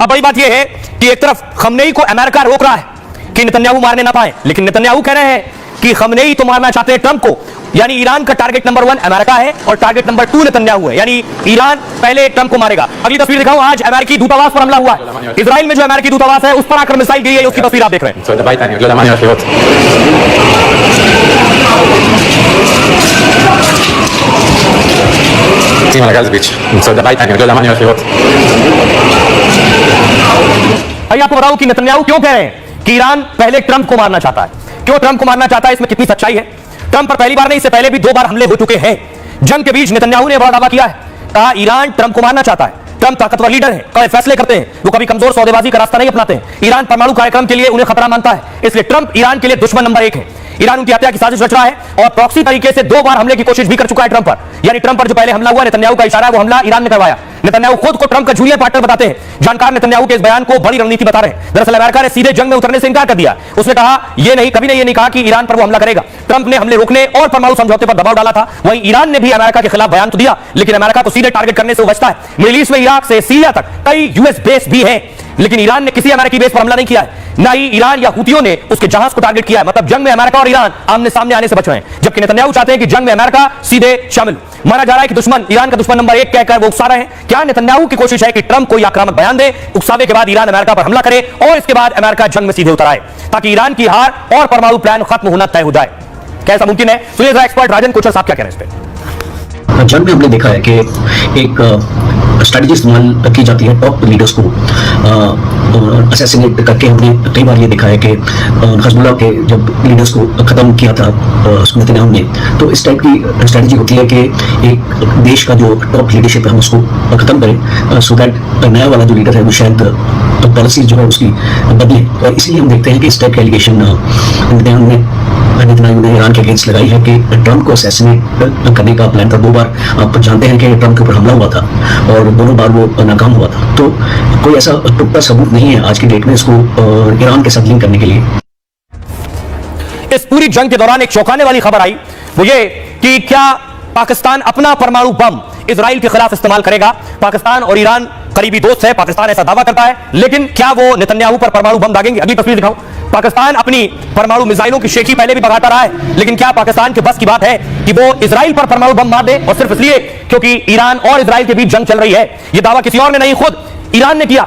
अब बड़ी बात यह है कि एक तरफ खमनेई को अमेरिका रोक रहा है कि नेतन्याहू मारने ना पाए, लेकिन नेतन्याहू कह रहे हैं कि खमनेई तो मारना चाहते हैं ट्रंप को, यानी ईरान का टारगेट नंबर 1 अमेरिका है और टारगेट नंबर 2 नेतन्याहू है, यानी ईरान पहले ट्रंप को मारेगा। अगली तस्वीर दिखाऊं, आज अमेरिकी दूतावास पर हमला हुआ है। इजराइल में जो अमेरिकी दूतावास है उस पर आकर मिसाइल गिरी है, उसकी तस्वीर आप देख रहे हैं। आइए आपको बताऊं कि नेतन्याहू क्यों कह रहे हैं कि ईरान पहले ट्रंप को मारना चाहता है। क्यों ट्रंप को मारना चाहता है, इसमें कितनी सच्चाई है? ट्रंप पर पहली बार नहीं, इससे पहले भी 2 बार हमले हो चुके हैं। जंग के बीच नेतन्याहू ने बड़ा दावा किया है, कहा ईरान ट्रंप को मारना चाहता है। ट्रंप ताकतवर लीडर है, कड़े फैसले करते हैं, वो कभी कमजोर सौदेबाजी का रास्ता नहीं अपनाते हैं। ईरान परमाणु कार्यक्रम के लिए उन्हें खतरा मानता है, इसलिए ट्रंप ईरान के लिए दुश्मन नंबर 1 है। ईरान उनकी हत्या की साजिश रच रहा है और प्रॉक्सी तरीके से 2 बार हमले की कोशिश भी कर चुका है ट्रंप पर। यानी ट्रंप पर जो पहले हमला हुआ, नेतन्याहू का इशारा, वो हमला ईरान ने करवाया। नेतन्याहू खुद को ट्रंप का जूनियर पार्टनर बताते हैं। जानकार नेतन्याहू के इस बयान को बड़ी रणनीति बता रहे हैं। दरअसल अमेरिका ने सीधे जंग में उतरने से इंकार कर दिया। उसने कहा कभी ये नहीं कहा कि ईरान पर वो हमला करेगा। ट्रंप ने हमले रोकने और परमाणु समझौते पर दबाव डाला था। वहीं ईरान ने भी अमेरिका के खिलाफ बयान तो दिया, लेकिन अमेरिका तो सीधे टारगेट करने से बचता है। मिडिल ईस्ट में इराक से सीरिया तक कई यूएस बेस भी हैं, लेकिन ईरान ने किसी अमेरिकी बेस पर हमला नहीं किया है। ना ही ईरान या हुतियों ने उसके जहाज को टारगेट किया है। मतलब जंग में अमेरिका और ईरान आमने सामने आने से बच रहे हैं, जबकि नेतन्याहू चाहते हैं कि जंग में अमेरिका सीधे शामिल। माना जा रहा है कि दुश्मन, ईरान का दुश्मन नंबर 1 कहकर वो उकसा रहे हैं। क्या नेतन्याहू की कोशिश है कि ट्रंप को आक्रामक बयान दे, उकसावे के बाद ईरान अमेरिका पर हमला करे और इसके बाद अमेरिका जंग में सीधे उतर आए, ताकि ईरान की हार और परमाणु प्लान खत्म होना तय हो जाए? कैसा मुमकिन है? सुनिए जरा एक्सपर्ट राजन कोचर साहब क्या कह रहे हैं इस पे। जंग में हमने देखा है कि एक स्ट्रेटजी इस्तेमाल की जाती है टॉप लीडर्स को असैसिनेट करके। हमने कई बार ये देखा है कि हिजबुल्लाह के जब लीडर्स को खत्म किया था नेतन्याहू ने, तो इस टाइप की स्ट्रेटजी होती है कि एक देश का जो टॉप लीडरशिप है हम उसको खत्म करें, सो दैट नया वाला जो लीडर है वो शायद पॉलिसी जो है उसकी बदले। और इसीलिए हम देखते हैं कि इस टाइप के एलिगेशन नेतन्याहू ने ईरान के अगेंस्ट लगाई है कि ट्रंप को असैसिनेट करने का प्लान था। 2 बार आप जानते हैं कि ट्रंप के ऊपर हमला हुआ था और दोनों बार वो नाकाम हुआ था। तो कोई ऐसा पुख्ता सबूत नहीं है आज की डेट में इसको ईरान के साथ लिंक करने के लिए। इस पूरी जंग के दौरान एक चौंकाने वाली खबर आई, वो ये कि क्या पाकिस्तान अपना परमाणु बम इजराइल के खिलाफ इस्तेमाल करेगा। पाकिस्तान और ईरान करीबी दोस्त है, पाकिस्तान ऐसा दावा करता है, लेकिन क्या वो नेतन्याहू पर परमाणु बम दागेंगे? अगली तस्वीर दिखाओ। पाकिस्तान अपनी परमाणु मिसाइलों की शेखी पहले भी भगाता रहा है, लेकिन क्या पाकिस्तान के बस की बात है कि वो इजराइल पर परमाणु बम मार दे? और सिर्फ इसलिए क्योंकि ईरान और इजराइल के बीच जंग चल रही है। यह दावा किसी और ने नहीं, खुद ईरान ने किया।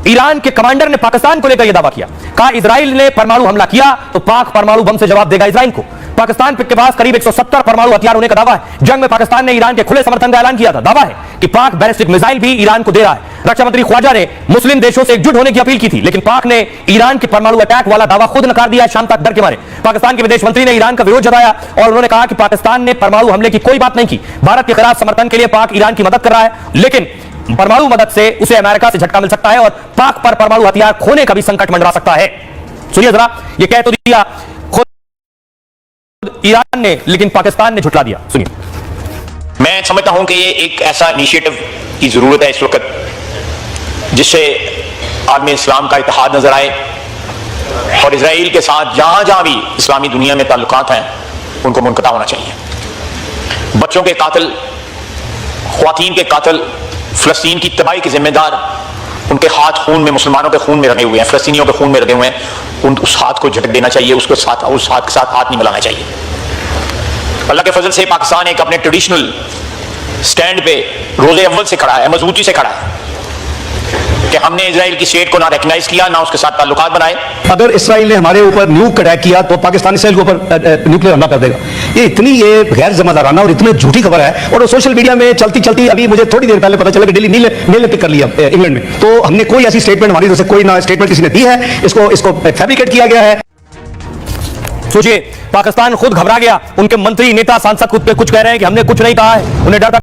ईरान के कमांडर ने पाकिस्तान को लेकर यह दावा किया, कहा इजराइल ने परमाणु हमला किया तो पाक परमाणु बम से जवाब देगा इजराइल को। पाकिस्तान के पास करीब 170 परमाणु हथियार होने का दावा है। जंग में पाकिस्तान ने ईरान के खुले समर्थन का ऐलान किया था। दावा है कि पाक बैलिस्टिक मिसाइल भी ईरान को दे रहा है। रक्षा मंत्री ख्वाजा ने मुस्लिम देशों से एकजुट होने की अपील की थी, लेकिन पाक ने ईरान के परमाणु अटैक वाला दावा खुद नकार दिया है, शाम तक डर के मारे। पाकिस्तान के विदेश मंत्री ने ईरान का विरोध जताया और उन्होंने कहा कि पाकिस्तान ने परमाणु हमले की कोई बात नहीं की। भारत के खिलाफ समर्थन के लिए पाक ईरान की मदद कर रहा है, लेकिन परमाणु मदद से उसे अमेरिका से झटका मिल सकता है और पाक पर परमाणु हथियार खोने का भी संकट मंडरा सकता है। सुनिए जरा, ये कह तो दिया खुद ईरान ने, लेकिन पाकिस्तान ने झुठला दिया। सुनिए। मैं समझता हूं कि ये एक ऐसा इनिशिएटिव की जरूरत है इस वक्त जिससे आलमी इस्लाम का इत्तेहाद नजर आए और इजराइल के साथ जहां जहां भी इस्लामी दुनिया में ताल्लुकात हैं उनको मुनक़ता होना चाहिए। बच्चों के कातिल, ख्वातीन के कातिल, फलस्तीन की तबाही के जिम्मेदार, उनके हाथ खून में, मुसलमानों के खून में रखे हुए हैं, फलस्तीनियों के खून में रखे हुए हैं। उस हाथ को झटक देना चाहिए, उस हाथ के साथ हाथ नहीं मिलाना चाहिए। अल्लाह के फजल से पाकिस्तान एक अपने ट्रेडिशनल स्टैंड पे रोजे अव्वल से खड़ा है, मजबूती से खड़ा है कि हमने इजराइल की स्टेट को ना रिकॉग्नाइज किया, ना उसके साथ ताल्लुकात बनाए। अगर इसराइल ने हमारे ऊपर न्यूक अटैक किया तो पाकिस्तान इसराइल के ऊपर न्यूक्लियर हमला कर देगा। ये गैर जिम्मेदाराना और इतनी झूठी खबर है। और सोशल मीडिया में चलती चलती अभी मुझे थोड़ी देर पहले पता चला कि दिल्ली नील ने पिक कर लिया इंग्लैंड में। तो हमने कोई ऐसी स्टेटमेंट हमारी तरफ से कोई ना स्टेटमेंट किसी ने दी है, इसको फैब्रिकेट किया गया है। सोचिए, पाकिस्तान खुद घबरा गया, उनके मंत्री, नेता, सांसद खुद पे कुछ कह रहे हैं कि हमने कुछ नहीं कहा है, उन्हें डर